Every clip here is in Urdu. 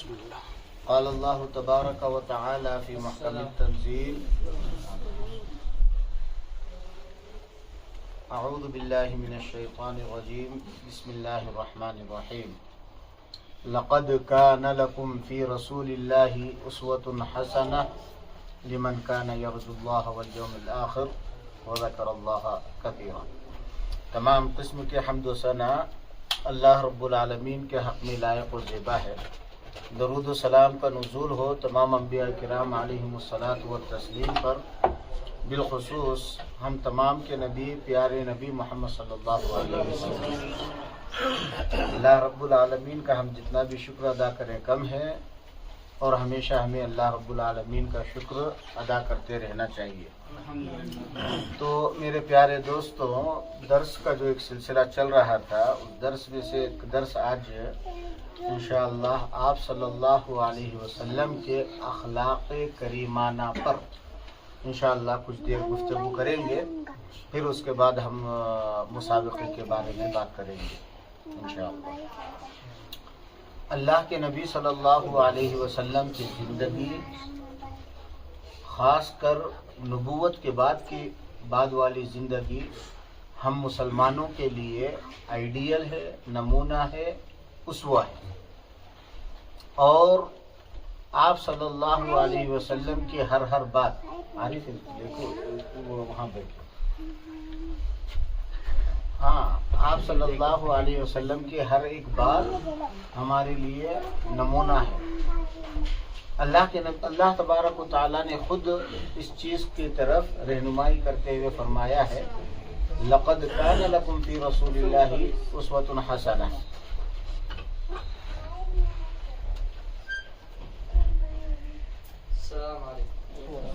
قال اللہ تبارک و تعالی فی محکم التنزیل اعوذ باللہ من الشیطان الرجیم بسم اللہ الرحمن الرحیم لقد کان لکم فی رسول اللہ اسوۃ حسنہ لمن کان یرجو اللہ والیوم الآخر وذکر اللہ کثیرا۔ تمام قسم کے حمد و ثنا اللہ رب العالمین کے حق میں لائق و زیبا ہے۔ درود و سلام کا نزول ہو تمام انبیاء کرام علیہم الصلاۃ والتسلیم پر، بالخصوص ہم تمام کے نبی پیارے نبی محمد صلی اللہ علیہ وسلم۔ اللہ رب العالمین کا ہم جتنا بھی شکر ادا کریں کم ہے، اور ہمیشہ ہمیں اللہ رب العالمین کا شکر ادا کرتے رہنا چاہیے۔ تو میرے پیارے دوستوں، درس کا جو ایک سلسلہ چل رہا تھا، اس درس میں سے ایک درس آج انشاءاللہ آپ صلی اللہ علیہ وسلم کے اخلاق کریمانہ پر انشاءاللہ کچھ دیر گفتگو کریں گے، پھر اس کے بعد ہم مسابقے کے بارے میں بات کریں گے انشاءاللہ۔ اللہ کے نبی صلی اللہ علیہ وسلم کی زندگی، خاص کر نبوت کے بعد والی زندگی، ہم مسلمانوں کے لیے آئیڈیل ہے، نمونہ ہے، اسوہ ہے۔ اور آپ صلی اللہ علیہ وسلم کی ہر بات، عارف دیکھو وہ وہاں بیٹھے، ہاں، آپ صلی اللہ علیہ وسلم کی ہر ایک بات ہمارے لیے نمونہ ہے۔ اللہ تبارک و تعالیٰ نے خود اس چیز کی طرف رہنمائی کرتے ہوئے فرمایا ہے، لقد کان لکم فی رسول اللہ اسوۃ حسنہ۔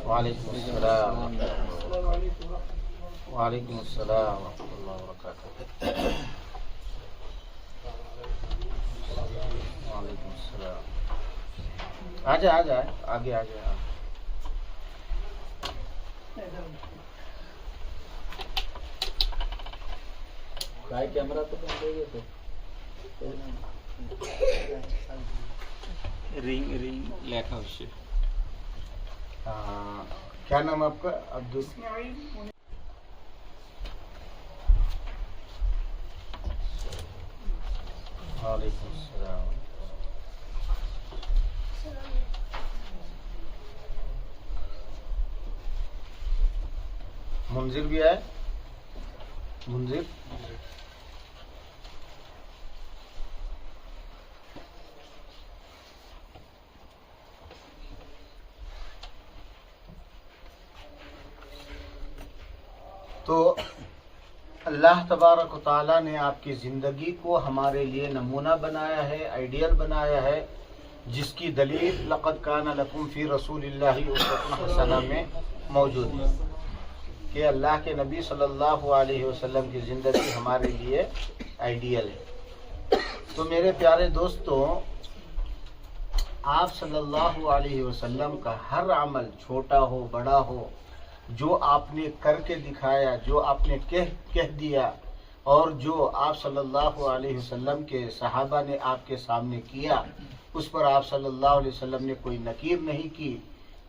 وعلیکم السلام وعلیکم السلام ورحمۃ اللہ وبرکاتہ۔ وعلیکم السلام۔ آ جائے آگے آ جائے۔ کیمرہ تو بند ہو گیا تو رنگ لیکھا اس کیا نام آپ کا؟ عبد وعلیکم السلام۔ منذر بھی آئے؟ منذر تو اللہ تبارک و تعالیٰ نے آپ کی زندگی کو ہمارے لیے نمونہ بنایا ہے، آئیڈیل بنایا ہے، جس کی دلیل لقد کان لکم فی رسول اللہ اسوۃ حسنہ میں موجود ہے کہ اللہ کے نبی صلی اللہ علیہ وسلم کی زندگی ہمارے لیے آئیڈیل ہے۔ تو میرے پیارے دوستوں، آپ صلی اللہ علیہ وسلم کا ہر عمل، چھوٹا ہو بڑا ہو، جو آپ نے کر کے دکھایا، جو آپ نے کہہ دیا، اور جو آپ صلی اللہ علیہ وسلم کے صحابہ نے آپ کے سامنے کیا، اس پر آپ صلی اللہ علیہ وسلم نے کوئی نکیر نہیں کی،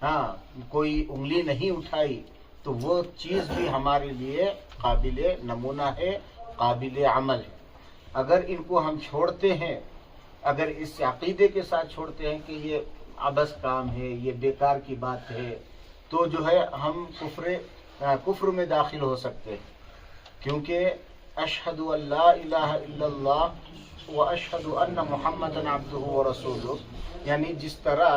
ہاں، کوئی انگلی نہیں اٹھائی، تو وہ چیز بھی ہمارے لیے قابل نمونہ ہے، قابل عمل ہے۔ اگر ان کو ہم چھوڑتے ہیں، اگر اس عقیدے کے ساتھ چھوڑتے ہیں کہ یہ عبث کام ہے، یہ بیکار کی بات ہے، تو جو ہے ہم کفر میں داخل ہو سکتے ہیں، کیونکہ اشہد ان لا الہ الا اللہ و اشہد ان محمدًا عبدہ و رسولہ، یعنی جس طرح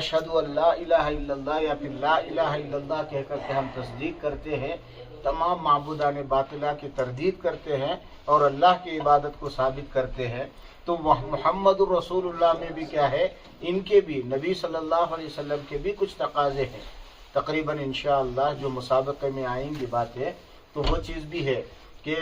اشہد ان لا الہ الا اللہ یا پھر لا الہ الا اللہ کہہ کر کے ہم تصدیق کرتے ہیں، تمام معبودان باطلہ کی تردید کرتے ہیں اور اللہ کی عبادت کو ثابت کرتے ہیں، تو محمد الرسول اللہ میں بھی کیا ہے، ان کے بھی، نبی صلی اللہ علیہ وسلم کے بھی کچھ تقاضے ہیں۔ تقریباً انشاءاللہ جو مسابقے میں آئیں گی باتیں، تو وہ چیز بھی ہے کہ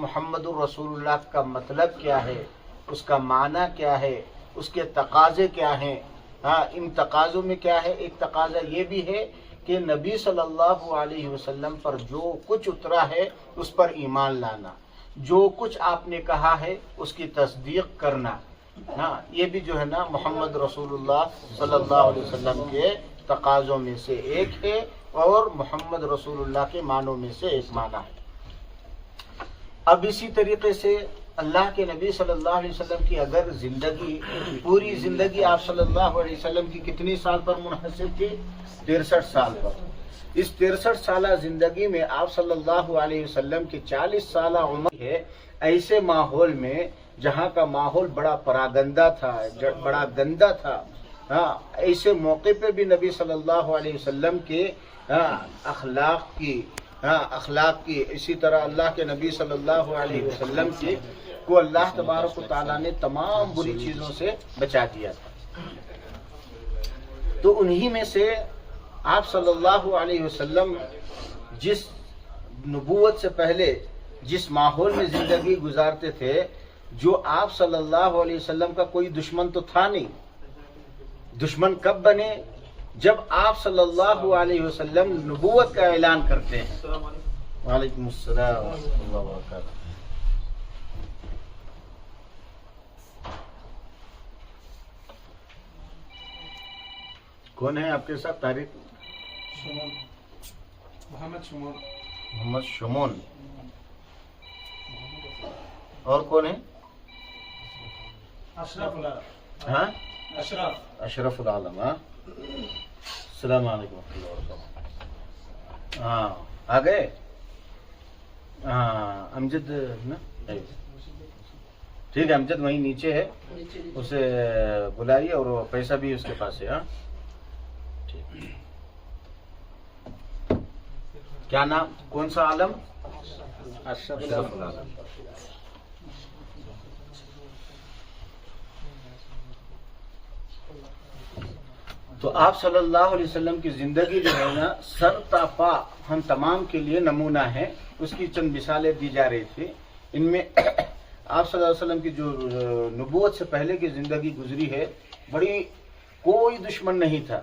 محمد الرسول اللہ کا مطلب کیا ہے، اس کا معنی کیا ہے، اس کے تقاضے کیا ہیں۔ ہاں، ان تقاضوں میں کیا ہے، ایک تقاضا یہ بھی ہے کہ نبی صلی اللہ علیہ وسلم پر جو کچھ اترا ہے اس پر ایمان لانا، جو کچھ آپ نے کہا ہے اس کی تصدیق کرنا، ہاں یہ بھی جو ہے نا محمد رسول اللہ صلی اللہ علیہ وسلم کے تقاضوں میں سے ایک ہے اور محمد رسول اللہ کے معنوں میں سے ایک معنی ہے۔ اب اسی طریقے سے اللہ کے نبی صلی اللہ علیہ وسلم کی اگر زندگی، پوری زندگی آپ صلی اللہ علیہ وسلم کی کتنی سال پر منحصر تھی؟ 63 سال پر۔ اس 63 سالہ زندگی میں آپ صلی اللہ علیہ وسلم کی 40 سالہ عمر ہے، ایسے ماحول میں جہاں کا ماحول بڑا پراگندہ تھا، بڑا گندا تھا، ہاں ایسے موقع پہ بھی نبی صلی اللہ علیہ وسلم کے اخلاق کی اسی طرح اللہ کے نبی صلی اللہ علیہ وسلم کی کو اللہ تبارک و تعالیٰ نے تمام بری چیزوں سے بچا دیا تھا۔ تو انہی میں سے آپ صلی اللہ علیہ وسلم جس نبوت سے پہلے جس ماحول میں زندگی گزارتے تھے، جو آپ صلی اللہ علیہ وسلم کا کوئی دشمن تو تھا نہیں۔ دشمن کب بنے؟ جب آپ صلی اللہ علیہ وسلم نبوت کا اعلان کرتے ہیں۔ وعلیکم السلام ورحمۃ اللہ وبرکاتہ۔ کون ہے آپ کے ساتھ طارق؟ محمد شمون۔ اور کون ہے؟ ہاں اشرف العالم۔ ہاں السلام علیکم ورحمۃ اللہ وبرکاتہ۔ ہاں آ گئے؟ ہاں امجد نا، ٹھیک ہے، امجد وہیں نیچے ہے، اسے بلائیے اور وہ پیسہ بھی اس کے پاس ہے۔ ہاں ٹھیک۔ کیا نام؟ کون سا عالم؟ اشرف العالم۔ تو آپ صلی اللہ علیہ وسلم کی زندگی جو ہے نا سر تا پا ہم تمام کے لیے نمونہ ہے، اس کی چند مثالیں دی جا رہی تھی۔ ان میں آپ صلی اللہ علیہ وسلم کی جو نبوت سے پہلے کی زندگی گزری ہے، بڑی کوئی دشمن نہیں تھا۔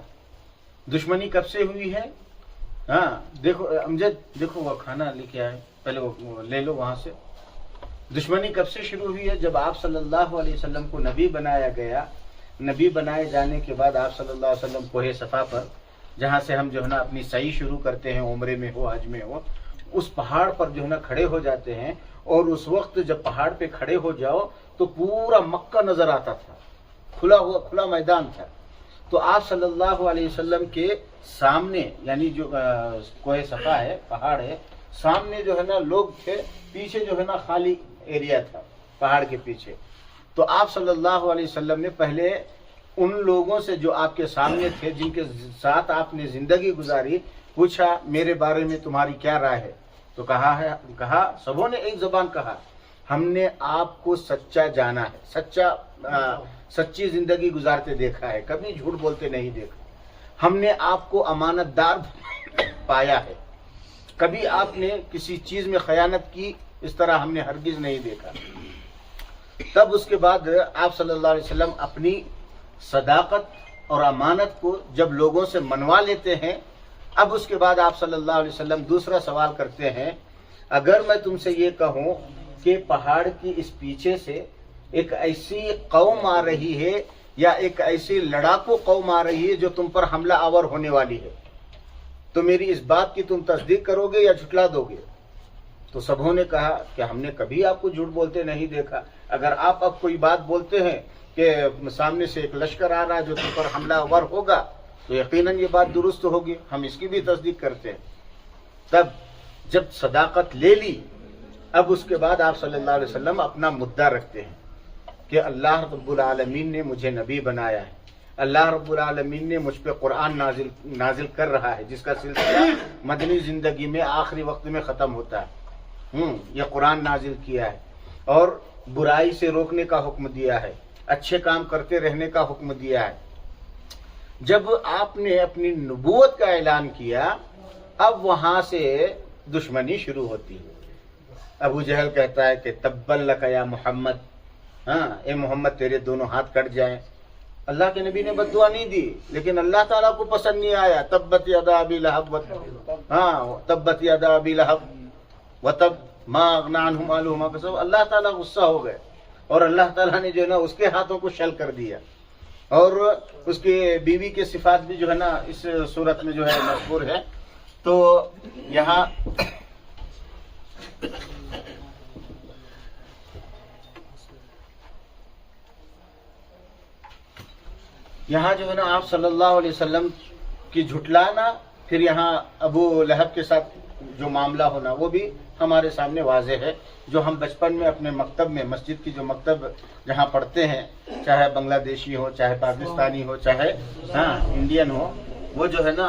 دشمنی کب سے ہوئی ہے؟ ہاں دیکھو امجد، دیکھو وہ کھانا لے کے آئے، پہلے وہ لے لو وہاں سے۔ دشمنی کب سے شروع ہوئی ہے؟ جب آپ صلی اللہ علیہ وسلم کو نبی بنایا گیا۔ نبی بنائے جانے کے بعد آپ صلی اللہ علیہ وسلم کوہ صفا پر، جہاں سے ہم جو ہے نا اپنی سعی شروع کرتے ہیں، عمرے میں ہو حج میں ہو، اس پہاڑ پر جو ہے نا کھڑے ہو جاتے ہیں، اور اس وقت جب پہاڑ پہ کھڑے ہو جاؤ تو پورا مکہ نظر آتا تھا، کھلا میدان تھا۔ تو آپ صلی اللہ علیہ وسلم کے سامنے، یعنی جو کوہ صفا ہے، پہاڑ ہے، سامنے جو ہے نا لوگ تھے، پیچھے جو ہے نا خالی ایریا تھا پہاڑ کے پیچھے۔ تو آپ صلی اللہ علیہ وسلم نے پہلے ان لوگوں سے جو آپ کے سامنے تھے، جن کے ساتھ آپ نے زندگی گزاری، پوچھا میرے بارے میں تمہاری کیا رائے ہے؟ تو کہا سبوں نے ایک زبان کہا، ہم نے آپ کو سچا جانا ہے، سچی زندگی گزارتے دیکھا ہے، کبھی جھوٹ بولتے نہیں دیکھا۔ ہم نے آپ کو امانت دار پایا ہے، کبھی آپ نے کسی چیز میں خیانت کی اس طرح ہم نے ہرگز نہیں دیکھا۔ تب اس کے بعد آپ صلی اللہ علیہ وسلم اپنی صداقت اور امانت کو جب لوگوں سے منوا لیتے ہیں، اب اس کے بعد آپ صلی اللہ علیہ وسلم دوسرا سوال کرتے ہیں، اگر میں تم سے یہ کہوں کہ پہاڑ کی اس پیچھے سے ایک ایسی قوم آ رہی ہے یا ایک ایسی لڑاکو قوم آ رہی ہے جو تم پر حملہ آور ہونے والی ہے، تو میری اس بات کی تم تصدیق کرو گے یا جھٹلا دو گے؟ تو سبوں نے کہا کہ ہم نے کبھی آپ کو جھوٹ بولتے نہیں دیکھا، اگر آپ اب کوئی بات بولتے ہیں کہ سامنے سے ایک لشکر آ رہا ہے جو تم پر حملہ آور ہوگا، تو یقیناً یہ بات درست ہوگی، ہم اس کی بھی تصدیق کرتے ہیں۔ تب جب صداقت لے لی، اب اس کے بعد آپ صلی اللہ علیہ وسلم اپنا مدعا رکھتے ہیں کہ اللہ رب العالمین نے مجھے نبی بنایا ہے، اللہ رب العالمین نے مجھ پہ قرآن نازل کر رہا ہے، جس کا سلسلہ مدنی زندگی میں آخری وقت میں ختم ہوتا ہے۔ یہ قرآن نازل کیا ہے اور برائی سے روکنے کا حکم دیا ہے، اچھے کام کرتے رہنے کا حکم دیا ہے۔ جب آپ نے اپنی نبوت کا اعلان کیا، اب وہاں سے دشمنی شروع ہوتی ہے۔ ابو جہل کہتا ہے کہ تبا لک یا محمد، ہاں اے محمد تیرے دونوں ہاتھ کٹ جائیں۔ اللہ کے نبی نے بد دعا نہیں دی، لیکن اللہ تعالیٰ کو پسند نہیں آیا۔ تبت یدا ابی لہب، ہاں تبت یدا ابی لہب وتب ما اغنی عنہ مالہ وما کسب، اللہ تعالیٰ غصہ ہو گئے۔ اور اللہ تعالیٰ نے جو ہے نا اس کے ہاتھوں کو شل کر دیا، اور اس کی بیوی کے صفات بھی جو ہے نا اس صورت میں جو ہے مذکور ہے۔ تو یہاں جو ہے نا آپ صلی اللہ علیہ وسلم کی جھٹلانا، پھر یہاں ابو لہب کے ساتھ جو معاملہ ہونا وہ بھی ہمارے سامنے واضح ہے، جو ہم بچپن میں اپنے مکتب میں، مسجد کی جو مکتب جہاں پڑھتے ہیں، چاہے بنگلہ دیشی ہو، چاہے پاکستانی ہو، چاہے انڈین ہو، وہ جو ہے نا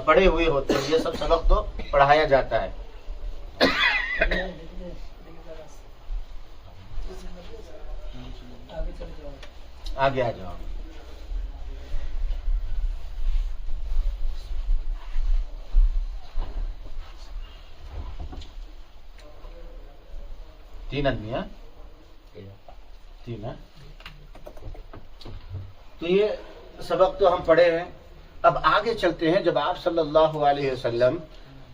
پڑھے ہوئے ہوتے ہیں، یہ سب سبق تو پڑھایا جاتا ہے۔ آگے آ جاؤ۔ تین آدمی ہیں، تین ہے۔ تو یہ سبق تو ہم پڑھے ہیں، اب آگے چلتے ہیں۔ جب آپ صلی اللہ علیہ وسلم،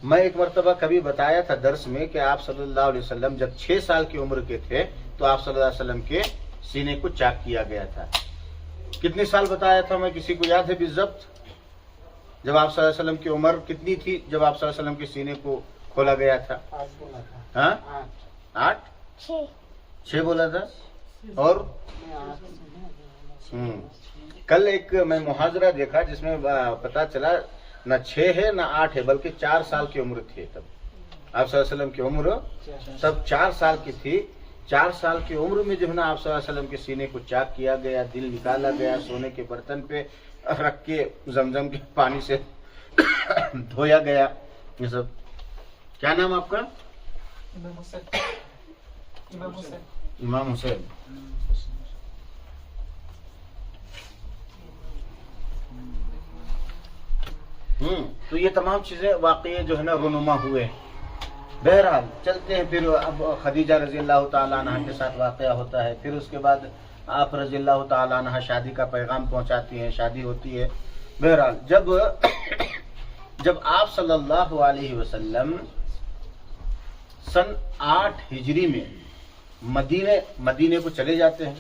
میں ایک مرتبہ کبھی بتایا تھا درس میں کہ آپ صلی اللہ علیہ وسلم جب 6 سال کی عمر کے تھے تو آپ صلی اللہ علیہ وسلم کے سینے کو چاک کیا گیا تھا۔ کتنے سال بتایا تھا میں، کسی کو یاد ہے بالضبط؟ جب آپ صلی اللہ علیہ وسلم کی عمر کتنی تھی جب آپ صلی اللہ علیہ وسلم کے سینے کو کھولا گیا تھا؟ 8 6 بولا تھا۔ اور کل ایک میں محاضرہ دیکھا جس میں پتا چلا نہ 6 ہے نہ 8 ہے، بلکہ 4 سال کی عمر تھی تب آپ صلی اللہ علیہ وسلم کی عمر تب 4 سال کی تھی۔ 4 سال کی عمر میں جو ہے نا آپ صلی اللہ علیہ وسلم کے سینے کو چاک کیا گیا، دل نکالا گیا، سونے کے برتن پہ رکھ کے زمزم کے پانی سے دھویا گیا۔ یہ سب کیا نام آپ کا؟ امام حسین۔ تو یہ تمام چیزیں واقعی جو ہے نا رونما ہوئے۔ بہرحال چلتے ہیں، پھر اب خدیجہ رضی اللہ تعالیٰ عنہ کے ساتھ واقعہ ہوتا ہے، پھر اس کے بعد آپ رضی اللہ تعالیٰ عنہ شادی کا پیغام پہنچاتی ہیں، شادی ہوتی ہے۔ بہرحال جب آپ صلی اللہ علیہ وسلم سن 8 ہجری میں مدینے کو چلے جاتے ہیں،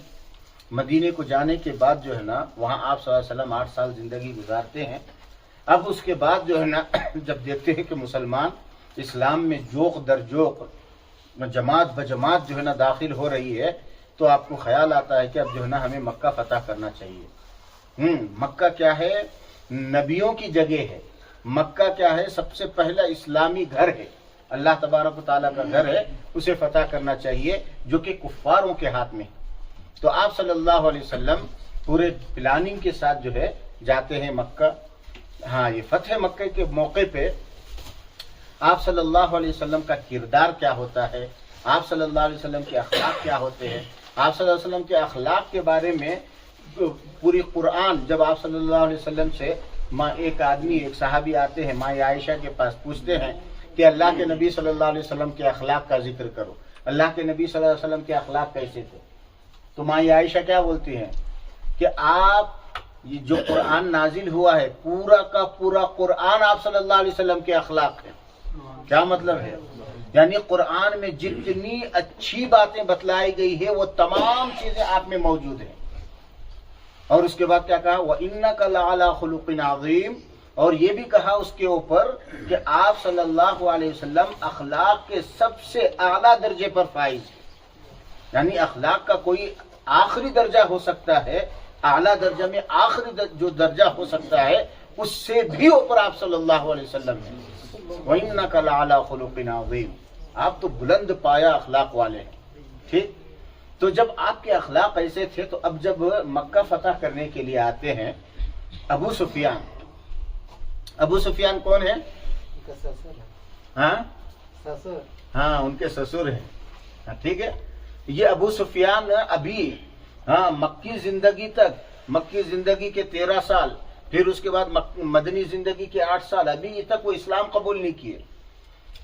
مدینے کو جانے کے بعد جو ہے نا وہاں آپ صلی اللہ علیہ وسلم 8 سال زندگی گزارتے ہیں۔ اب اس کے بعد جو ہے نا جب دیکھتے ہیں کہ مسلمان اسلام میں جوق در جوق، جماعت بجماعت جو ہے نا داخل ہو رہی ہے، تو آپ کو خیال آتا ہے کہ اب جو ہے نا ہمیں مکہ فتح کرنا چاہیے۔ مکہ کیا ہے؟ نبیوں کی جگہ ہے۔ مکہ کیا ہے؟ سب سے پہلا اسلامی گھر ہے، اللہ تبارک و تعالیٰ کا گھر ہے، اسے فتح کرنا چاہیے، جو کہ کفاروں کے ہاتھ میں ہے۔ تو آپ صلی اللہ علیہ وسلم پورے پلاننگ کے ساتھ جو ہے جاتے ہیں مکہ۔ یہ فتح مکہ کے موقع پہ آپ صلی اللہ علیہ وسلم کا کردار کیا ہوتا ہے، آپ صلی اللہ علیہ وسلم کے اخلاق کیا ہوتے ہیں، آپ صلی اللہ علیہ وسلم کے اخلاق کے بارے میں پوری قرآن، جب آپ صلی اللہ علیہ وسلم سے ایک صحابی آتے ہیں، ماں عائشہ کے پاس پوچھتے ہیں کہ اللہ کے نبی صلی اللہ علیہ وسلم کے اخلاق کا ذکر کرو، اللہ کے نبی صلی اللہ علیہ وسلم کے اخلاق کیسے تھے؟ تو ماں عائشہ کیا بولتی ہیں کہ آپ یہ جو قرآن نازل ہوا ہے پورا کا پورا قرآن آپ صلی اللہ علیہ وسلم کے اخلاق ہے۔ کیا مطلب ہے؟ یعنی قرآن میں جتنی اچھی باتیں بتلائی گئی ہے وہ تمام چیزیں آپ میں موجود ہیں۔ اور اس کے بعد کیا کہا؟ وَإِنَّكَ لَعَلَىٰ خُلُقٍ عَظِيمٍ، اور یہ بھی کہا اس کے اوپر کہ آپ صلی اللہ علیہ وسلم اخلاق کے سب سے اعلیٰ درجے پر فائز ہیں۔ یعنی اخلاق کا کوئی آخری درجہ ہو سکتا ہے، اعلیٰ درجہ میں آخری جو درجہ ہو سکتا ہے اس سے بھی اوپر آپ صلی اللہ علیہ وسلم ہیں۔ وَإِنَّكَ لَعَلَىٰ خُلُقٍ عَظِيمٍ، آپ تو بلند پایا اخلاق والے ہیں۔ ٹھیک، تو جب آپ کے اخلاق ایسے تھے تو اب جب مکہ فتح کرنے کے لیے آتے ہیں ابو سفیان کون ہے؟ ان کے سسر ہیں۔ ٹھیک ہے، یہ ابو سفیان ابھی مکی زندگی کے 13 سال، پھر اس کے بعد مدنی زندگی کے 8 سال، ابھی تک وہ اسلام قبول نہیں کیے۔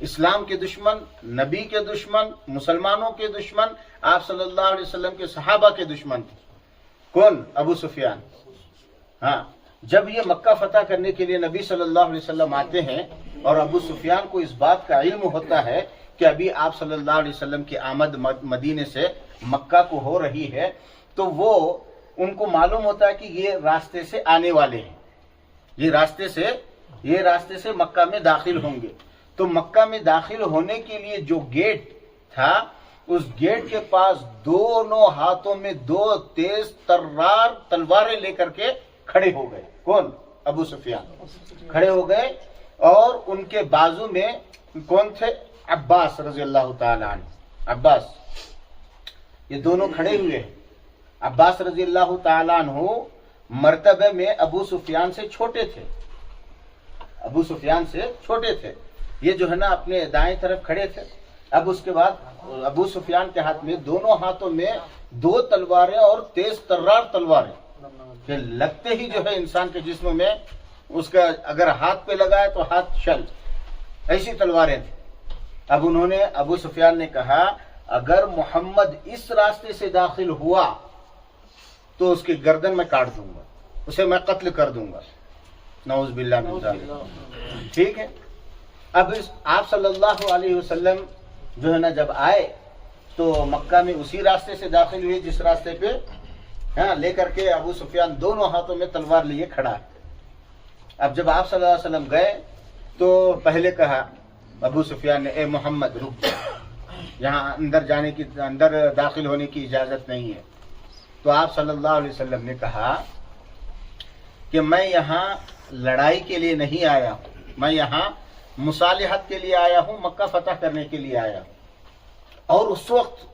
اسلام کے دشمن، نبی کے دشمن، مسلمانوں کے دشمن، آپ صلی اللہ علیہ وسلم کے صحابہ کے دشمن تھے۔ کون؟ ابو سفیان۔ جب یہ مکہ فتح کرنے کے لیے نبی صلی اللہ علیہ وسلم آتے ہیں اور ابو سفیان کو اس بات کا علم ہوتا ہے کہ ابھی آپ صلی اللہ علیہ وسلم کی آمد مدینے سے مکہ کو ہو رہی ہے تو وہ ان کو معلوم ہوتا ہے کہ یہ راستے سے آنے والے ہیں، یہ راستے سے مکہ میں داخل ہوں گے. تو مکہ میں داخل ہونے کے لیے جو گیٹ تھا اس گیٹ کے پاس دونوں ہاتھوں میں 2 تیز ترار تلواریں لے کر کے کھڑے ہو گئے. کون؟ ابو سفیان کھڑے ہو گئے، اور ان کے بازو میں کون تھے؟ عباس رضی اللہ تعالی عنہ. عباس، یہ دونوں کھڑے ہوئے ہیں. عباس رضی اللہ تعالی عنہ مرتبے میں ابو سفیان سے چھوٹے تھے، ابو سفیان سے چھوٹے تھے. یہ جو ہے نا اپنے دائیں طرف کھڑے تھے. اب اس کے بعد ابو سفیان کے ہاتھ میں دونوں ہاتھوں میں 2 تلواریں اور تیز ترار تلواریں کہ لگتے ہی جو ہے انسان کے جسم میں اس کا اگر ہاتھ پہ لگا ہے تو ہاتھ شل، ایسی تلواریں تھیں. اب انہوں نے، ابو سفیان نے کہا اگر محمد اس راستے سے داخل ہوا تو اس کی گردن میں کاٹ دوں گا، اسے میں قتل کر دوں گا. نعوذ باللہ من ذالک. ٹھیک ہے. اب آپ صلی اللہ علیہ وسلم جو ہے نا جب آئے تو مکہ میں اسی راستے سے داخل ہوئے جس راستے پہ لے کر کے ابو سفیان دونوں ہاتھوں میں تلوار لیے کھڑا ہے. اب جب آپ صلی اللہ علیہ وسلم گئے تو پہلے کہا ابو سفیان نے، اے محمد رک جا، یہاں اندر داخل ہونے کی اجازت نہیں ہے. تو آپ صلی اللہ علیہ وسلم نے کہا کہ میں یہاں لڑائی کے لیے نہیں آیا ہوں، میں یہاں مصالحت کے لیے آیا ہوں، مکہ فتح کرنے کے لیے آیا ہوں. اور اس وقت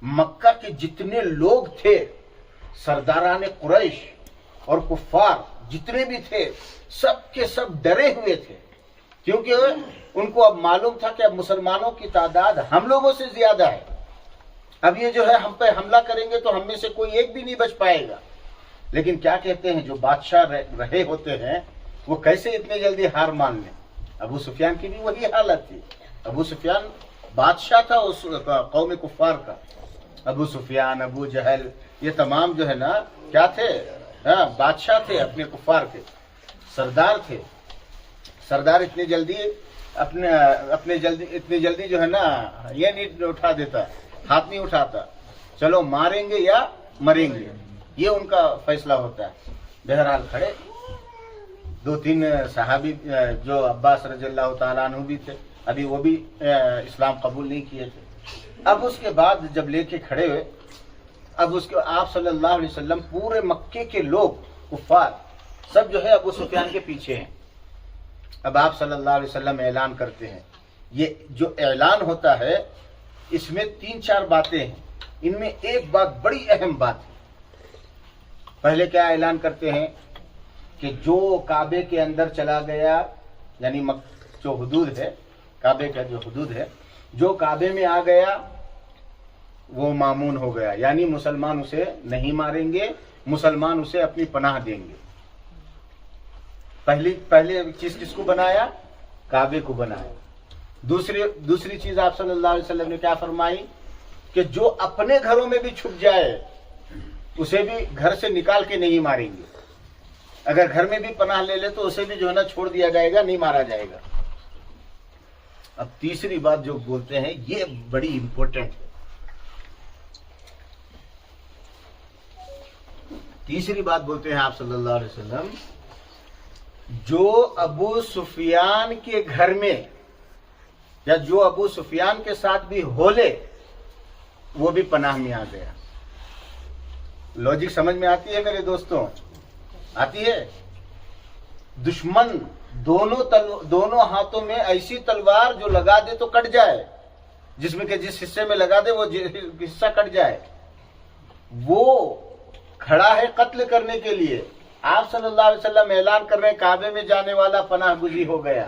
مکہ کے جتنے لوگ تھے، سرداران قریش اور کفار جتنے بھی تھے، سب کے سب ڈرے ہوئے تھے، کیونکہ ان کو اب معلوم تھا کہ اب مسلمانوں کی تعداد ہم لوگوں سے زیادہ ہے. اب یہ جو ہے ہم پہ حملہ کریں گے تو ہم میں سے کوئی ایک بھی نہیں بچ پائے گا. لیکن کیا کہتے ہیں، جو بادشاہ رہے ہوتے ہیں وہ کیسے اتنے جلدی ہار مان لیں. ابو سفیان کی بھی وہی حالت تھی. ابو سفیان بادشاہ تھا اس قوم کفار کا. ابو سفیان، ابو جہل، یہ تمام جو ہے نا کیا تھے؟ بادشاہ تھے، اپنے کفار کے سردار تھے. سردار اتنی جلدی جو ہے نا یہ نہیں اٹھا دیتا، ہاتھ نہیں اٹھاتا، چلو ماریں گے یا مریں گے، یہ ان کا فیصلہ ہوتا ہے. بہرحال کھڑے 2-3 صحابی جو عباس رضی اللہ تعالیٰ عنہ بھی تھے، ابھی وہ بھی اسلام قبول نہیں کیے تھے. اب اس کے بعد جب لے کے کھڑے ہوئے، اب اس کے آپ صلی اللہ علیہ وسلم، پورے مکے کے لوگ کفار سب جو ہے ابو سفیان کے پیچھے ہیں. اب آپ صلی اللہ علیہ وسلم اعلان کرتے ہیں. یہ جو اعلان ہوتا ہے اس میں 3-4 باتیں ہیں. ان میں ایک بات بڑی اہم بات ہے. پہلے کیا اعلان کرتے ہیں کہ جو کعبے کے اندر چلا گیا، یعنی جو حدود ہے، کعبے کا جو حدود ہے، جو کعبے میں آ گیا وہ مامون ہو گیا، یعنی مسلمان اسے نہیں ماریں گے، مسلمان اسے اپنی پناہ دیں گے. پہلی چیز کس کو بنایا؟ کعبے کو بنایا. دوسری چیز آپ صلی اللہ علیہ وسلم نے کیا فرمائی کہ جو اپنے گھروں میں بھی چھپ جائے اسے بھی گھر سے نکال کے نہیں ماریں گے. اگر گھر میں بھی پناہ لے لے تو اسے بھی جو ہے نا چھوڑ دیا جائے گا، نہیں مارا جائے گا. اب تیسری بات جو بولتے ہیں یہ بڑی امپورٹنٹ ہے. تیسری بات بولتے ہیں آپ صلی اللہ علیہ وسلم، جو ابو سفیان کے گھر میں یا جو ابو سفیان کے ساتھ بھی ہولے وہ بھی پناہ میں آ گیا. لوجک سمجھ میں آتی ہے میرے دوستوں؟ آتی ہے. دشمن دونوں ہاتھوں میں ایسی تلوار جو لگا دے تو کٹ جائے، جسم کے جس حصے میں لگا دے وہ حصہ کٹ جائے، وہ کھڑا ہے قتل کرنے کے لیے. آپ صلی اللہ علیہ وسلم اعلان کر رہے ہیں کعبے میں جانے والا پناہ گزی ہو گیا،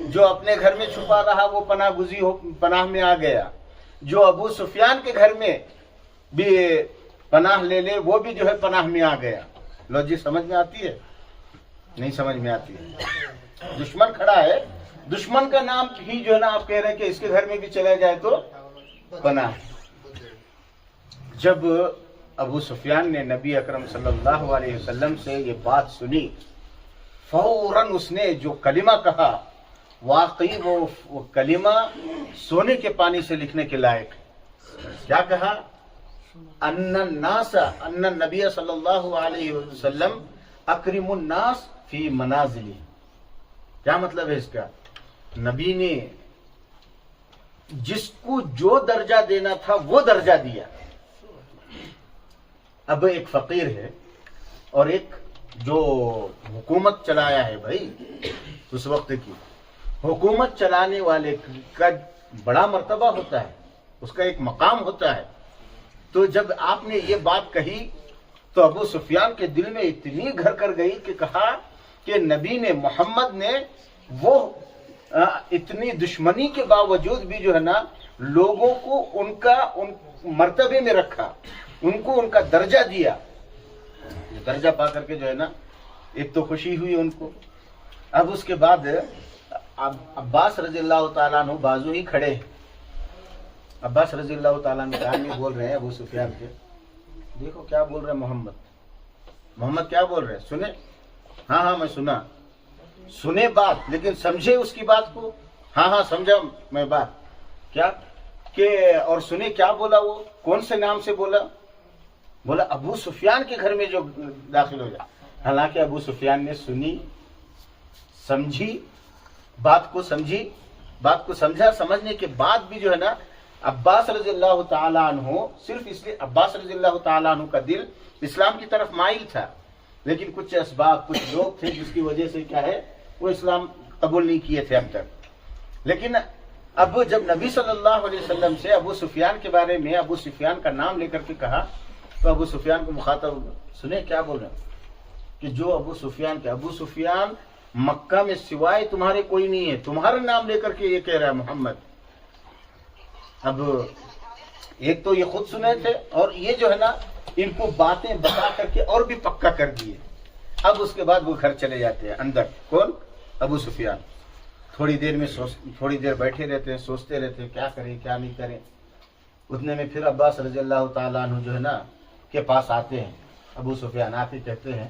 جو اپنے گھر میں چھپا رہا وہ پناہ میں آ گیا، جو ابو سفیان کے گھر میں بھی پناہ لے لے وہ بھی جو ہے پناہ میں آ گیا. لوجک سمجھ میں آتی ہے؟ نہیں سمجھ میں آتی ہے. دشمن کھڑا ہے، دشمن کا نام ہی جو ہے نا آپ کہہ رہے ہیں کہ اس کے گھر میں بھی چلا جائے تو پناہ. جب ابو سفیان نے نبی اکرم صلی اللہ علیہ وسلم سے یہ بات سنی، فوراً اس نے جو کلمہ کہا، واقعی وہ کلمہ سونے کے پانی سے لکھنے کے لائق ہے. کیا کہا؟ ان النبی صلی اللہ علیہ وسلم اکرم الناس فی منازلی. کیا مطلب ہے اس کا؟ نبی نے جس کو جو درجہ دینا تھا وہ درجہ دیا. اب ایک فقیر ہے اور ایک جو حکومت چلایا ہے بھائی، اس وقت کی حکومت چلانے والے کا بڑا مرتبہ ہوتا ہے، اس کا ایک مقام ہوتا ہے. تو جب آپ نے یہ بات کہی تو ابو سفیان کے دل میں اتنی گھر کر گئی کہ کہا کہ نبی نے، محمد نے وہ اتنی دشمنی کے باوجود بھی جو ہے نا لوگوں کو ان مرتبے میں رکھا، ان کو ان کا درجہ دیا. درجہ پا کر کے جو ہے نا ایک تو خوشی ہوئی ان کو. اب اس کے بعد عباس رضی اللہ تعالیٰ عنہ بازو ہی کھڑے ہیں. عباس رضی اللہ تعالیٰ عنہ کہانی بول رہے ہیں ابو سفیان کے. دیکھو کیا بول رہے ہیں محمد کیا بول رہے ہیں، سنے؟ ہاں میں سنا. سنے بات لیکن سمجھے اس کی بات کو. ہاں سمجھا میں بات. کیا کہ اور سنے کیا بولا، وہ کون سے نام سے بولا ابو سفیان کے گھر میں جو داخل ہو جائے. حالانکہ ابو سفیان نے سنی، سمجھی بات کو، سمجھا. سمجھنے کے بعد بھی جو ہے نا عباس رضی اللہ تعالیٰ عنہ، صرف اس لیے عباس رضی اللہ تعالیٰ عنہ کا دل اسلام کی طرف مائل تھا، لیکن کچھ اسباب، کچھ لوگ تھے جس کی وجہ سے کیا ہے وہ اسلام قبول نہیں کیے تھے اب تک. لیکن اب جب نبی صلی اللہ علیہ وسلم سے ابو سفیان کے بارے میں ابو سفیان کا نام لے کر کے کہا تو ابو سفیان کو مخاطب سنے کیا بول رہے ہیں کہ جو ابو سفیان مکہ میں سوائے تمہارے کوئی نہیں ہے، تمہارا نام لے کر کے یہ کہہ رہا ہے محمد. اب ایک تو یہ خود سنے تھے اور یہ جو ہے نا ان کو باتیں بتا کر کے اور بھی پکا کر دیے. اب اس کے بعد وہ گھر چلے جاتے ہیں اندر. کون؟ ابو سفیان. تھوڑی دیر بیٹھے رہتے ہیں، سوچتے رہتے ہیں کیا کریں کیا نہیں کریں. اتنے میں پھر عباس رضی اللہ تعالیٰ عنہ جو ہے نا کے پاس آتے ہیں. ابو سفیان آتے کہتے ہیں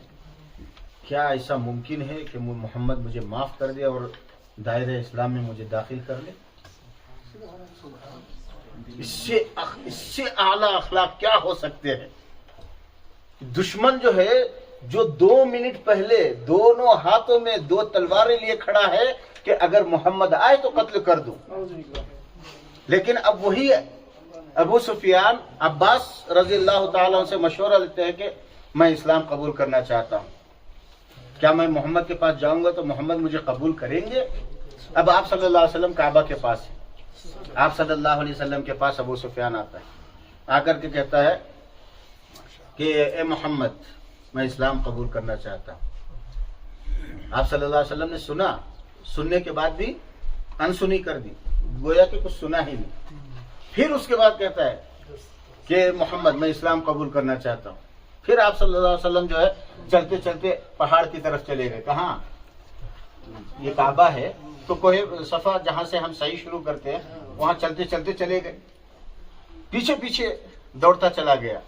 کیا ایسا ممکن ہے کہ محمد مجھے معاف کر دے اور دائرہ اسلام میں مجھے داخل کر لے؟ اس سے اعلیٰ اخلاق کیا ہو سکتے ہیں؟ دشمن جو ہے، جو 2 منٹ پہلے دونوں ہاتھوں میں 2 تلواریں لیے کھڑا ہے کہ اگر محمد آئے تو قتل کر دوں، لیکن اب وہی ابو سفیان عباس رضی اللہ تعالیٰ عنہ سے مشورہ لیتے ہیں کہ میں اسلام قبول کرنا چاہتا ہوں، کیا میں محمد کے پاس جاؤں گا تو محمد مجھے قبول کریں گے؟ اب آپ صلی اللہ علیہ وسلم کعبہ کے پاس ہے. آپ صلی اللہ علیہ وسلم کے پاس ابو سفیان آتا ہے، آ کر کے کہتا ہے کہ اے محمد میں اسلام قبول کرنا چاہتا ہوں. آپ صلی اللہ علیہ وسلم نے سنا، سننے کے بعد بھی انسنی کر دی، گویا کہ کچھ سنا ہی نہیں. پھر اس کے بعد کہتا ہے کہ محمد میں اسلام قبول کرنا چاہتا ہوں. پھر آپ صلی اللہ علیہ وسلم جو ہے چلتے چلتے پہاڑ کی طرف چلے گئے. کہاں؟ یہ کعبہ ہے تو کوہ صفا جہاں سے ہم صحیح شروع کرتے ہیں وہاں چلتے چلتے چلے گئے، پیچھے پیچھے دوڑتا چلا گیا.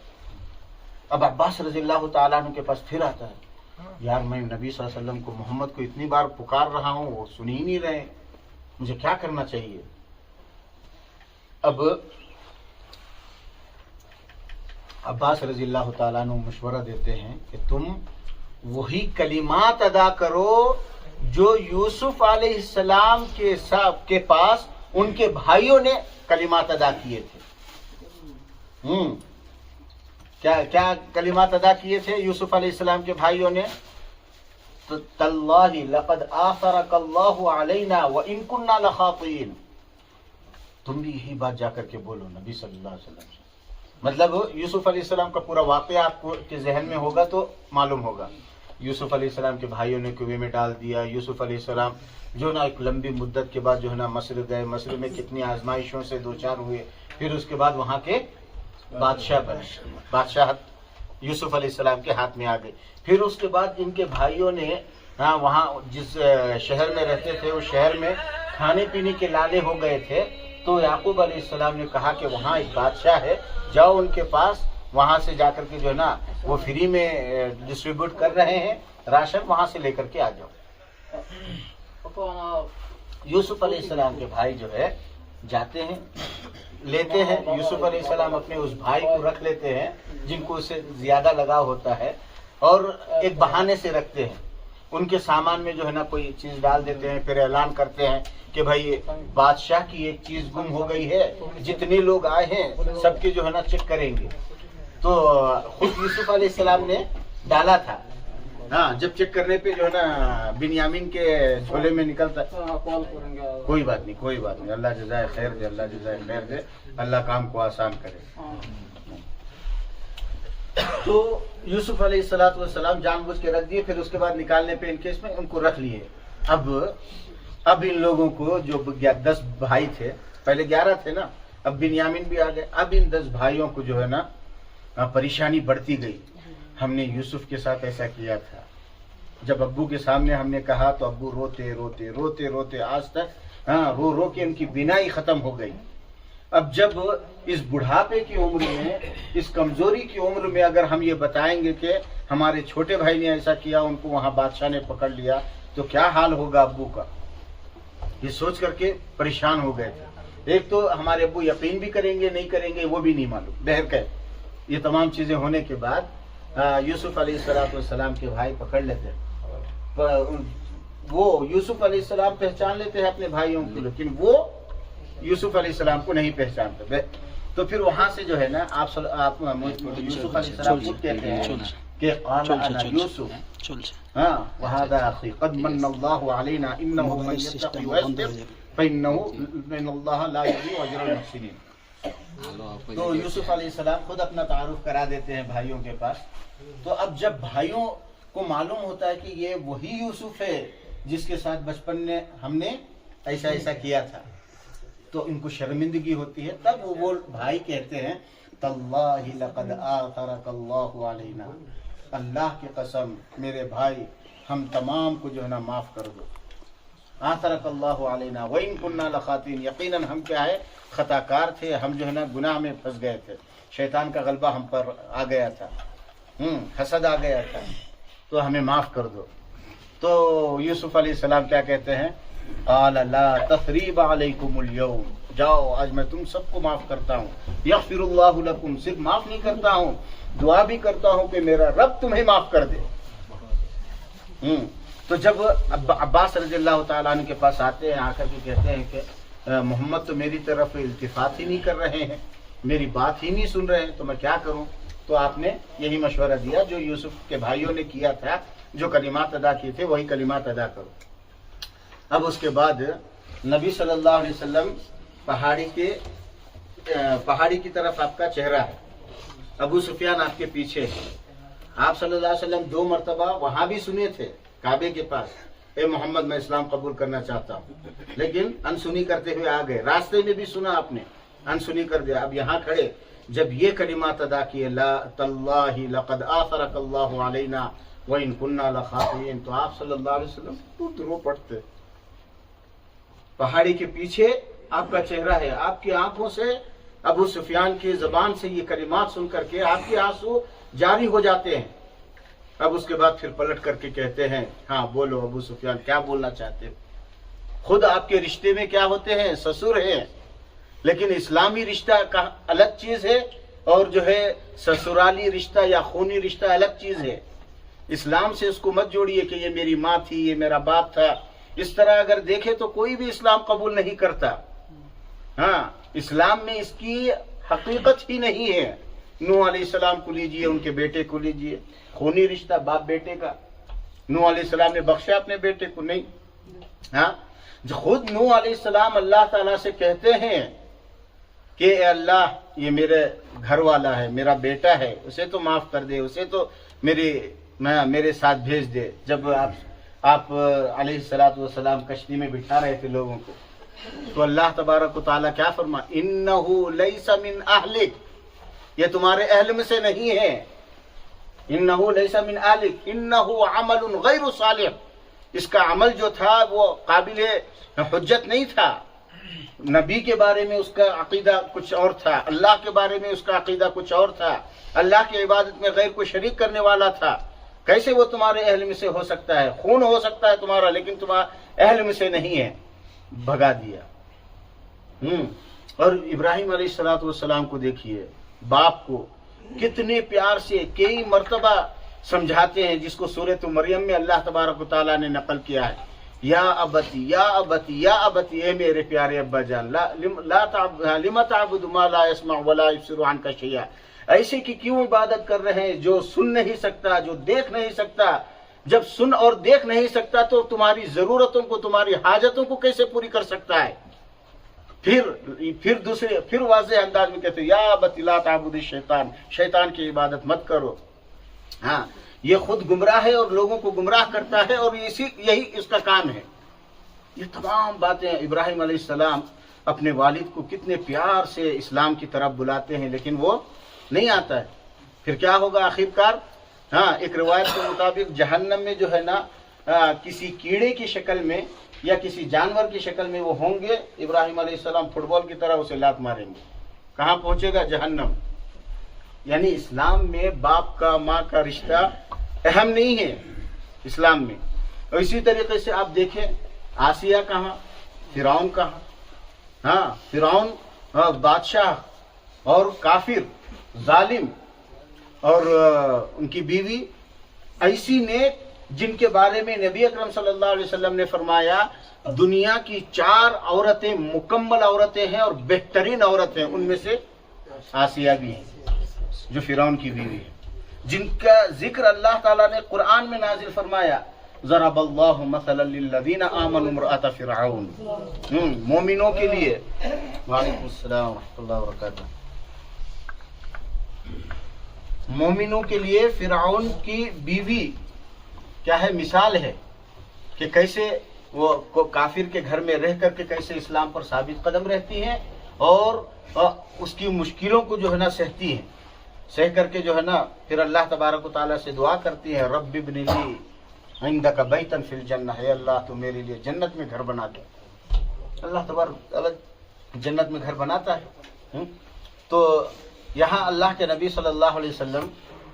اب عباس رضی اللہ تعالیٰ عنہ کے پاس پھر آتا ہے، یار میں نبی صلی اللہ علیہ وسلم کو، محمد کو اتنی بار پکار رہا ہوں، وہ سن ہی نہیں رہے، مجھے کیا کرنا چاہیے؟ اب عباس رضی اللہ تعالیٰ عنہ مشورہ دیتے ہیں کہ تم وہی کلمات ادا کرو جو یوسف علیہ السلام کے پاس ان کے بھائیوں نے کلمات ادا کیے تھے. کیا کلمات ادا کیے تھے یوسف علیہ السلام کے بھائیوں نے؟ تاللہ لقد آثرک اللہ علینا وان کنا لخاطئین. تم بھی یہی بات جا کر کے بولو نبی صلی اللہ علیہ وسلم سے. مطلب یوسف علیہ السلام کا پورا واقعہ آپ کے ذہن میں ہوگا تو معلوم ہوگا. یوسف علیہ السلام کے بھائیوں نے کنویں میں ڈال دیا. یوسف علیہ السلام جو نا ایک لمبی مدت کے بعد جو ہے نا مصر گئے، مصر میں کتنی آزمائشوں سے دوچار ہوئے، پھر اس کے بعد وہاں کے بادشاہ بنے، بادشاہت یوسف علیہ السلام کے ہاتھ میں آ گئی. پھر اس کے بعد ان کے بھائیوں نے وہاں جس شہر میں رہتے تھے اس شہر میں کھانے پینے کے لالے ہو گئے تھے، تو یعقوب علیہ السلام نے کہا کہ وہاں ایک بادشاہ ہے، جاؤ ان کے پاس، وہاں سے جا کر کے جو ہے نا وہ فری میں ڈسٹریبیوٹ کر رہے ہیں راشن، وہاں سے لے کر کے آ جاؤ. یوسف علیہ السلام کے بھائی جو ہے جاتے ہیں، لیتے ہیں یوسف علیہ السلام اپنے اس بھائی کو رکھ لیتے ہیں جن کو اس سے زیادہ لگاؤ ہوتا ہے، اور ایک بہانے سے رکھتے ہیں. ان کے سامان میں جو ہے نا کوئی چیز ڈال دیتے ہیں، پھر اعلان کرتے ہیں کہ بھائی بادشاہ کی ایک چیز گم ہو گئی ہے، جتنے لوگ آئے ہیں سب کے جو ہے نا چیک کریں گے. تو خود یوسف علیہ السلام نے ڈالا تھا. ہاں، جب چیک کرنے پہ جو ہے نا بنیامین کے جھولے میں نکلتا. کوئی بات نہیں، اللہ جزائے خیر دے، اللہ جزائے خیر دے، اللہ کام کو آسان کرے. تو یوسف علیہ السلام جان بوجھ کے رکھ دیے. پھر اس کے بعد نکالنے پہ ان کیس میں ان کو رکھ لیے. اب ان لوگوں کو جو 10 بھائی تھے، پہلے 11 تھے نا، اب بنیامین بھی آ گئے. اب ان 10 بھائیوں کو جو ہے نا پریشانی بڑھتی گئی. ہم نے یوسف کے ساتھ ایسا کیا تھا. جب ابو کے سامنے ہم نے کہا تو ابو روتے آج تک رو کے ان کی بینائی ختم ہو گئی. اب جب اس بڑھاپے کی عمر میں، اس کمزوری کی عمر میں اگر ہم یہ بتائیں گے کہ ہمارے چھوٹے بھائی نے ایسا کیا، ان کو وہاں بادشاہ نے پکڑ لیا، تو کیا حال ہوگا ابو کا، یہ سوچ کر کے پریشان ہو گئے تھے. ایک تو ہمارے ابو یقین بھی کریں گے نہیں کریں گے وہ بھی نہیں معلوم. بہرکیف یہ تمام چیزیں ہونے کے بعد یوسف علیہ السلام کے بھائی پکڑ لیتے ہیں. وہ یوسف علیہ السلام پہچان لیتے ہیں اپنے بھائیوں کو، لیکن وہ یوسف علیہ السلام کو نہیں پہچانتے. تو پھر وہاں سے جو ہے نا آپ یوسف علیہ السلام خود کہتے ہیں کہ قال انا یوسف وهذا اخي قد من الله علينا انه من يتقي ويصبر فان الله لا يضيع اجر المحسنين. تو یوسف علیہ السلام خود اپنا تعارف کرا دیتے ہیں بھائیوں کے پاس. تو اب جب بھائیوں کو معلوم ہوتا ہے کہ یہ وہی یوسف ہے جس کے ساتھ بچپن میں ہم نے ایسا کیا تھا، تو ان کو شرمندگی ہوتی ہے. تب وہ بھائی کہتے ہیں تاللہ لقد آثرک اللہ علینا، اللہ کی قسم میرے بھائی ہم تمام کو جو ہے نا معاف کر دو. آثرک اللہ علینا وإن كنا لخاطئین، یقیناً ہم کیا ہے خطا کار تھے، ہم جو ہے نا گناہ میں پھنس گئے تھے، شیطان کا غلبہ ہم پر آ گیا تھا، حسد آ گیا تھا، تو ہمیں معاف کر دو. تو یوسف علیہ السلام کیا کہتے ہیں قال لا تثریب علیکم اليوم، جاؤ آج میں تم سب کو معاف کرتا ہوں. یغفر اللہ لکم، صرف معاف نہیں کرتا ہوں، دعا بھی کرتا ہوں کہ میرا رب تمہیں معاف کر دے. تو جب عباس رضی اللہ تعالیٰ عنہ کے پاس آتے ہیں، آ کر کے کہتے ہیں کہ محمد تو میری طرف التفات ہی نہیں کر رہے ہیں، میری بات ہی نہیں سن رہے ہیں، تو میں کیا کروں. تو آپ نے یہی مشورہ دیا جو یوسف کے بھائیوں نے کیا تھا، جو کلمات ادا کیے تھے وہی کلمات ادا کرو. اب اس کے بعد نبی صلی اللہ علیہ وسلم پہاڑی کی طرف آپ کا چہرہ ہے، ابو سفیان آپ کے پیچھے ہے. آپ صلی اللہ علیہ وسلم 2 مرتبہ وہاں بھی سنے تھے کعبے کے پاس، اے محمد میں اسلام قبول کرنا چاہتا ہوں، لیکن انسنی کرتے ہوئے آ گئے. راستے میں بھی سنا آپ نے، انسنی کر دیا. اب یہاں کھڑے جب یہ کلمات ادا کیے لا تاللہ لقد آثرک اللہ علینا وإن كنا لخاطئین، تو آپ صلی اللہ علیہ وسلم رو پڑتے. پہاڑی کے پیچھے آپ کا چہرہ ہے، آپ کی آنکھوں سے ابو سفیان کی زبان سے یہ کلمات سن کر کے آپ کے آنسو جاری ہو جاتے ہیں. اب اس کے بعد پھر پلٹ کر کے کہتے ہیں ہاں بولو ابو سفیان کیا بولنا چاہتے ہو. خود آپ کے رشتے میں کیا ہوتے ہیں، سسر ہیں، لیکن اسلامی رشتہ کا الگ چیز ہے، اور جو ہے سسرالی رشتہ یا خونی رشتہ الگ چیز ہے. اسلام سے اس کو مت جوڑیے کہ یہ میری ماں تھی، یہ میرا باپ تھا. اس طرح اگر دیکھے تو کوئی بھی اسلام قبول نہیں کرتا. ہاں، اسلام میں اس کی حقیقت ہی نہیں ہے. نوح علیہ السلام کو لیجئے، ان کے بیٹے کو لیجئے، خونی رشتہ باپ بیٹے کا. نوح علیہ السلام نے بخشا اپنے بیٹے کو نہیں. ہاں، خود نوح علیہ السلام اللہ تعالیٰ سے کہتے ہیں کہ اے اللہ یہ میرے گھر والا ہے، میرا بیٹا ہے، اسے تو معاف کر دے، اسے تو میرے ساتھ بھیج دے. جب آپ علیہ السلام کشتی میں بٹھا رہے تھے لوگوں کو، تو اللہ تبارک و تعالیٰ کیا فرما انہ لیس من اہلک، یہ تمہارے اہل میں سے نہیں ہے. انہ لیس من اہلک انہ عمل غیر صالح، اس کا عمل جو تھا وہ قابل حجت نہیں تھا. نبی کے بارے میں اس کا عقیدہ کچھ اور تھا، اللہ کے بارے میں اس کا عقیدہ کچھ اور تھا، اللہ کی عبادت میں غیر کو شریک کرنے والا تھا. کیسے وہ تمہارے اہل میں سے ہو سکتا ہے؟ خون ہو سکتا ہے تمہارا، لیکن تمہارا اہل میں سے نہیں ہے. بھگا دیا. اور ابراہیم علیہ السلام کو دیکھیے، باپ کو کتنے پیار سے کئی مرتبہ سمجھاتے ہیں، جس کو سورۃ مریم میں اللہ تبارک و تعالیٰ نے نقل کیا ہے، یا ابتی یا ابتی یا ابتی، اے میرے پیارے ابا جان، لم تعبد ما لا يسمع ولا يبصر عنك شيئا، ایسے کہ کیوں عبادت کر رہے ہیں جو سن نہیں سکتا، جو دیکھ نہیں سکتا؟ جب سن اور دیکھ نہیں سکتا تو تمہاری ضرورتوں کو، تمہاری حاجتوں کو کیسے پوری کر سکتا ہے؟ پھر واضح انداز میں کہتے ہیں یا ابت لا تعبد الشیطان، شیطان کی عبادت مت کرو. ہاں، یہ خود گمراہ ہے اور لوگوں کو گمراہ کرتا ہے، اور یہی اس کا کام ہے. یہ تمام باتیں ابراہیم علیہ السلام اپنے والد کو کتنے پیار سے اسلام کی طرف بلاتے ہیں، لیکن وہ نہیں آتا ہے. پھر کیا ہوگا آخر کار؟ ہاں، ایک روایت کے مطابق جہنم میں جو ہے نا کسی کیڑے کی شکل میں یا کسی جانور کی شکل میں وہ ہوں گے. ابراہیم علیہ السلام فٹ بال کی طرح اسے لات ماریں گے. کہاں پہنچے گا؟ جہنم. یعنی اسلام میں باپ کا ماں کا رشتہ اہم نہیں ہے اسلام میں. اور اسی طریقے سے آپ دیکھیں آسیہ کہاں، فرعون کہاں. ہاں، فرعون بادشاہ اور کافر ظالم، اور ان کی بیوی ایسی نیک جن کے بارے میں نبی اکرم صلی اللہ علیہ وسلم نے فرمایا دنیا کی 4 عورتیں مکمل عورتیں ہیں اور بہترین عورتیں، ان میں سے آسیہ بھی ہیں جو فرعون کی بیوی ہے، جن کا ذکر اللہ تعالیٰ نے قرآن میں نازل فرمایا ضرب اللہ مثلا للذین آمنوا امرأۃ فرعون. مومنوں کے لیے. وعلیکم السلام ورحمۃ اللہ وبرکاتہ. مومنوں کے لیے فرعون کی بیوی کیا ہے؟ مثال ہے کہ کیسے وہ کافر کے گھر میں رہ کر کے کیسے اسلام پر ثابت قدم رہتی ہیں اور اس کی مشکلوں کو جو ہے نا سہتی ہیں. سہ کر کے جو ہے نا پھر اللہ تبارک و تعالیٰ سے دعا کرتی ہیں رب ابن لی عندک بیتا فی الجنہ، ہے اللہ تو میرے لیے جنت میں گھر بنا دے. اللہ تبارک و تعالیٰ جنت میں گھر بناتا ہے. تو یہاں اللہ کے نبی صلی اللہ علیہ وسلم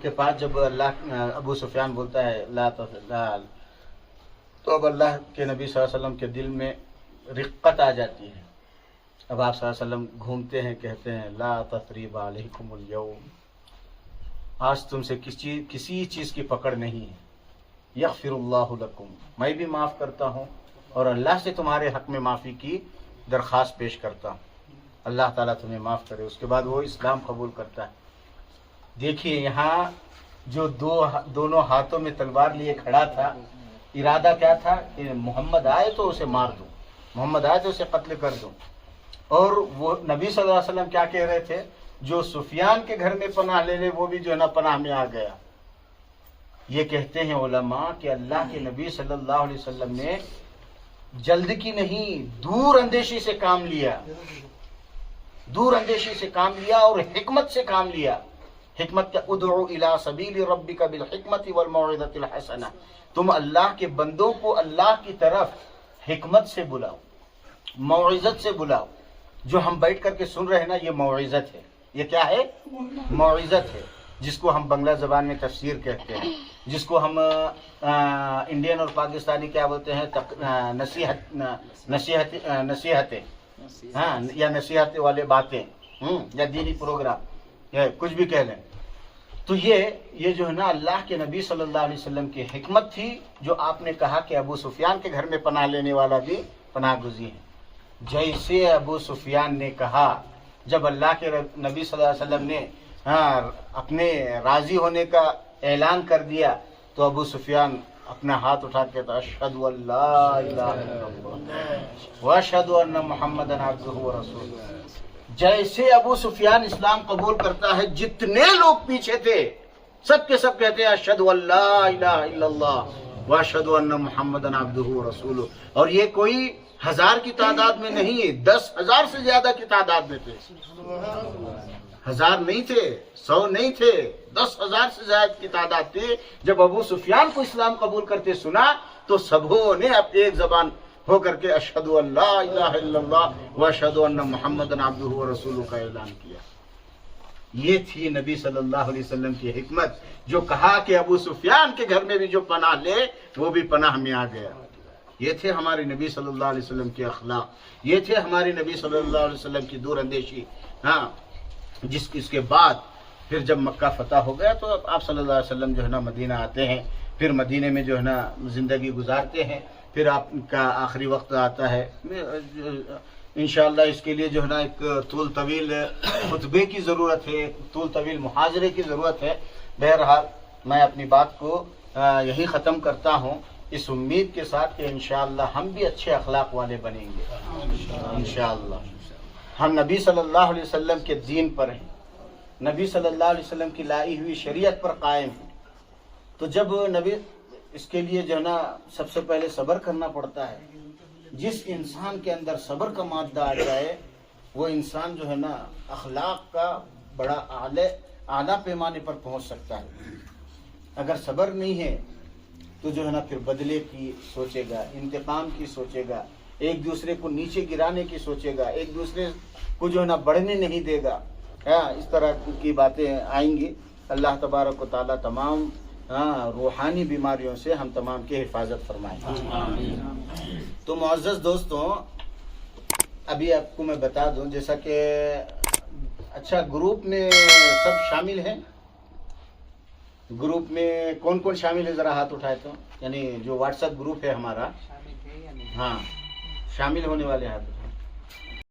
کے پاس جب ابو سفیان بولتا ہے لا تفعل، تو اب اللہ کے نبی صلی اللہ علیہ وسلم کے دل میں رقت آ جاتی ہے. اب آپ صلی اللہ علیہ وسلم گھومتے ہیں، کہتے ہیں لا تثریب علیکم اليوم، آج تم سے کسی چیز کی پکڑ نہیں ہے. یغفر اللہ لکم، میں بھی معاف کرتا ہوں اور اللہ سے تمہارے حق میں معافی کی درخواست پیش کرتا ہوں، اللہ تعالیٰ تمہیں معاف کرے. اس کے بعد وہ اسلام قبول کرتا ہے. دیکھیے یہاں جو دونوں ہاتھوں میں تلوار لیے کھڑا تھا، ارادہ کیا تھا کہ محمد آئے تو اسے مار دوں، محمد آئے تو اسے قتل کر دوں. اور وہ نبی صلی اللہ علیہ وسلم کیا کہہ رہے تھے؟ جو سفیان کے گھر میں پناہ لے لے وہ بھی جو ہے نا پناہ میں آ گیا. یہ کہتے ہیں علماء کہ اللہ کے نبی صلی اللہ علیہ وسلم نے جلد کی نہیں، دور اندیشی سے کام لیا، دور اندیشی سے کام لیا اور حکمت سے کام لیا. حکمت کا ادعو الی سبیل ربک بالحکمت والموعظۃ الحسنہ، تم اللہ کے بندوں کو اللہ کی طرف حکمت سے بلاؤ، موعظت سے بلاؤ. جو ہم بیٹھ کر کے سن رہے ہیں نا، یہ موعظت ہے. یہ کیا ہے؟ موعظت ہے، جس کو ہم بنگلہ زبان میں تفسیر کہتے ہیں، جس کو ہم انڈین اور پاکستانی کیا بولتے ہیں؟ نصیحتیں، ہاں، یا نصیحت والے باتیں، یا دینی پروگرام، یا کچھ بھی کہہ لیں. تو یہ جو ہے نا اللہ کے نبی صلی اللہ علیہ وسلم کی حکمت تھی، جو آپ نے کہا کہ ابو سفیان کے گھر میں پناہ لینے والا بھی پناہ گزین ہے. جیسے ابو سفیان نے کہا، جب اللہ کے نبی صلی اللہ علیہ وسلم نے اپنے راضی ہونے کا اعلان کر دیا، تو ابو سفیان اپنا ہاتھ اٹھا کے کہتا اشہد ان لا الہ الا اللہ واشہد ان محمدا عبدہ ورسولہ. جیسے ابو سفیان اسلام قبول کرتا ہے، جتنے لوگ پیچھے تھے سب کے سب کہتے ہیں اشہد ان لا الہ الا اللہ واشہد ان محمدا عبدہ ورسولہ. اور یہ کوئی 1000 کی تعداد میں نہیں، 10,000 سے زیادہ کی تعداد میں تھے. 1000 نہیں تھے، 100 نہیں تھے، 10,000 سے زیادہ کی تعداد تھی. جب ابو سفیان کو اسلام قبول کرتے سنا تو سبوں نے اب ایک زبان ہو کر کے اشہد ان لا الہ الا اللہ واشہد ان محمدا عبدہ ورسولہ کا اعلان کیا. یہ تھی نبی صلی اللہ علیہ وسلم کی حکمت، جو کہا کہ ابو سفیان کے گھر میں بھی جو پناہ لے وہ بھی پناہ میں آ گیا. یہ تھے ہمارے نبی صلی اللہ علیہ وسلم کے اخلاق، یہ تھے ہمارے نبی صلی اللہ علیہ وسلم کی دور اندیشی. ہاں، اس کے بعد پھر جب مکہ فتح ہو گیا تو آپ صلی اللہ علیہ وسلم جو ہے نا مدینہ آتے ہیں، پھر مدینہ میں جو ہے نا زندگی گزارتے ہیں. پھر آپ کا آخری وقت آتا ہے. انشاءاللہ اس کے لیے جو ہے نا ایک طول طویل خطبے کی ضرورت ہے، ایک طول طویل محاضرے کی ضرورت ہے. بہرحال میں اپنی بات کو یہی ختم کرتا ہوں، اس امید کے ساتھ کہ انشاءاللہ ہم بھی اچھے اخلاق والے بنیں گے. انشاءاللہ ہم نبی صلی اللہ علیہ وسلم کے دین پر ہیں، نبی صلی اللہ علیہ وسلم کی لائی ہوئی شریعت پر قائم ہیں. تو جب نبی، اس کے لیے جو ہے نا سب سے پہلے صبر کرنا پڑتا ہے. جس انسان کے اندر صبر کا مادہ آ جائے وہ انسان جو ہے نا اخلاق کا بڑا اعلیٰ پیمانے پر پہنچ سکتا ہے. اگر صبر نہیں ہے تو جو ہے نا پھر بدلے کی سوچے گا، انتقام کی سوچے گا، ایک دوسرے کو نیچے گرانے کی سوچے گا، ایک دوسرے کو جو ہے نا بڑھنے نہیں دے گا. اس طرح کی باتیں آئیں گی. اللہ تبارک و تعالیٰ تمام روحانی بیماریوں سے ہم تمام کی حفاظت فرمائیں. تو معزز دوستوں، ابھی آپ کو میں بتا دوں، جیسا کہ اچھا گروپ میں سب شامل ہیں. گروپ میں کون کون شامل ہے ذرا ہاتھ اٹھائے تو، یعنی جو واٹس ایپ گروپ ہے ہمارا. ہاں، شامل ہونے والے ہاتھ اٹھائے.